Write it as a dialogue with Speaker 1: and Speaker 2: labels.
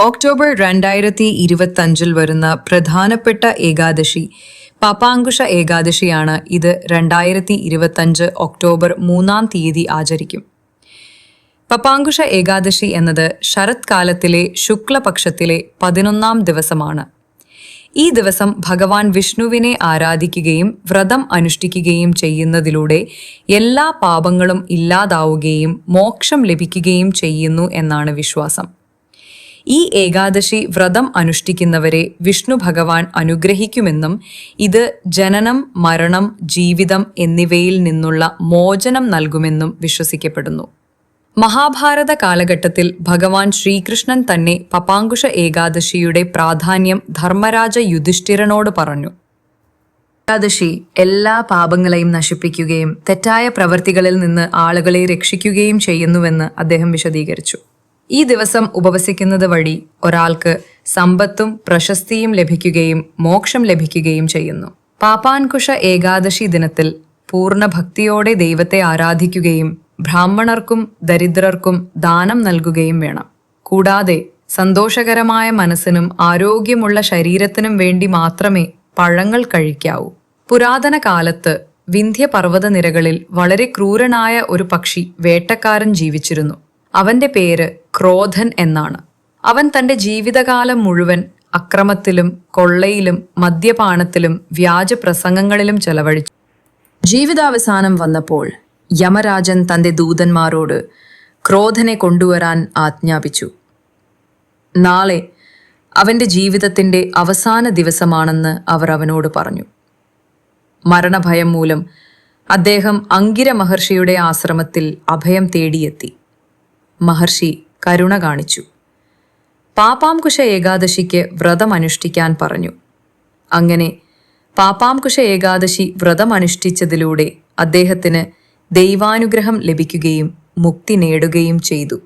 Speaker 1: October 2025 വരുന്ന പ്രധാനപ്പെട്ട ഏകാദശി പാപാങ്കുശ ഏകാദശിയാണ്. ഇത് 2025 ഒക്ടോബർ 3-ാം തീയതി ആചരിക്കും. പപാങ്കുശ ഏകാദശി എന്നത് ശരത്കാലത്തിലെ ശുക്ലപക്ഷത്തിലെ 11-ാം ദിവസമാണ്. ഈ ദിവസം ഭഗവാൻ വിഷ്ണുവിനെ ആരാധിക്കുകയും വ്രതം അനുഷ്ഠിക്കുകയും ചെയ്യുന്നതിലൂടെ എല്ലാ പാപങ്ങളും ഇല്ലാതാവുകയും മോക്ഷം ലഭിക്കുകയും ചെയ്യുന്നു എന്നാണ് വിശ്വാസം. ഈ ഏകാദശി വ്രതം അനുഷ്ഠിക്കുന്നവരെ വിഷ്ണു ഭഗവാൻ അനുഗ്രഹിക്കുമെന്നും ഇത് ജനനം, മരണം, ജീവിതം എന്നിവയിൽ നിന്നുള്ള മോചനം നൽകുമെന്നും വിശ്വസിക്കപ്പെടുന്നു. മഹാഭാരത കാലഘട്ടത്തിൽ ഭഗവാൻ ശ്രീകൃഷ്ണൻ തന്നെ പപാങ്കുശ ഏകാദശിയുടെ പ്രാധാന്യം ധർമ്മരാജ യുധിഷ്ഠിരനോട് പറഞ്ഞു. ഏകാദശി എല്ലാ പാപങ്ങളെയും നശിപ്പിക്കുകയും തെറ്റായ പ്രവൃത്തികളിൽ നിന്ന് ആളുകളെ രക്ഷിക്കുകയും ചെയ്യുന്നുവെന്ന് അദ്ദേഹം വിശദീകരിച്ചു. ഈ ദിവസം ഉപവസിക്കുന്നത് വഴി ഒരാൾക്ക് സമ്പത്തും പ്രശസ്തിയും ലഭിക്കുകയും മോക്ഷം ലഭിക്കുകയും ചെയ്യുന്നു. പാപാൻകുശ ഏകാദശി ദിനത്തിൽ പൂർണ്ണ ഭക്തിയോടെ ദൈവത്തെ ആരാധിക്കുകയും ബ്രാഹ്മണർക്കും ദരിദ്രർക്കും ദാനം നൽകുകയും വേണം. കൂടാതെ സന്തോഷകരമായ മനസ്സിനും ആരോഗ്യമുള്ള ശരീരത്തിനും വേണ്ടി മാത്രമേ പഴങ്ങൾ കഴിക്കാവൂ. പുരാതന കാലത്ത് വിന്ധ്യ പർവ്വതനിരകളിൽ വളരെ ക്രൂരനായ ഒരു പക്ഷി വേട്ടക്കാരൻ ജീവിച്ചിരുന്നു. അവന്റെ പേര് ക്രോധൻ എന്നാണ്. അവൻ തന്റെ ജീവിതകാലം മുഴുവൻ അക്രമത്തിലും കൊള്ളയിലും മദ്യപാനത്തിലും വ്യാജപ്രസംഗങ്ങളിലും ചെലവഴിച്ചു. ജീവിതാവസാനം വന്നപ്പോൾ യമരാജൻ തന്റെ ദൂതന്മാരോട് ക്രോധനെ കൊണ്ടുവരാൻ ആജ്ഞാപിച്ചു. നാളെ അവന്റെ ജീവിതത്തിന്റെ അവസാന ദിവസമാണെന്ന് അവർ അവനോട് പറഞ്ഞു. മരണഭയം മൂലം അദ്ദേഹം അങ്കിര മഹർഷിയുടെ ആശ്രമത്തിൽ അഭയം തേടിയെത്തി. മഹർഷി കരുണ കാണിച്ചു. പാപാംകുശ ഏകാദശിക്ക് വ്രതം അനുഷ്ഠിക്കാൻ പറഞ്ഞു. അങ്ങനെ പാപാംകുശ ഏകാദശി വ്രതം അനുഷ്ഠിച്ചതിലൂടെ അദ്ദേഹത്തിന് ദൈവാനുഗ്രഹം ലഭിക്കുകയും മുക്തി നേടുകയും ചെയ്തു.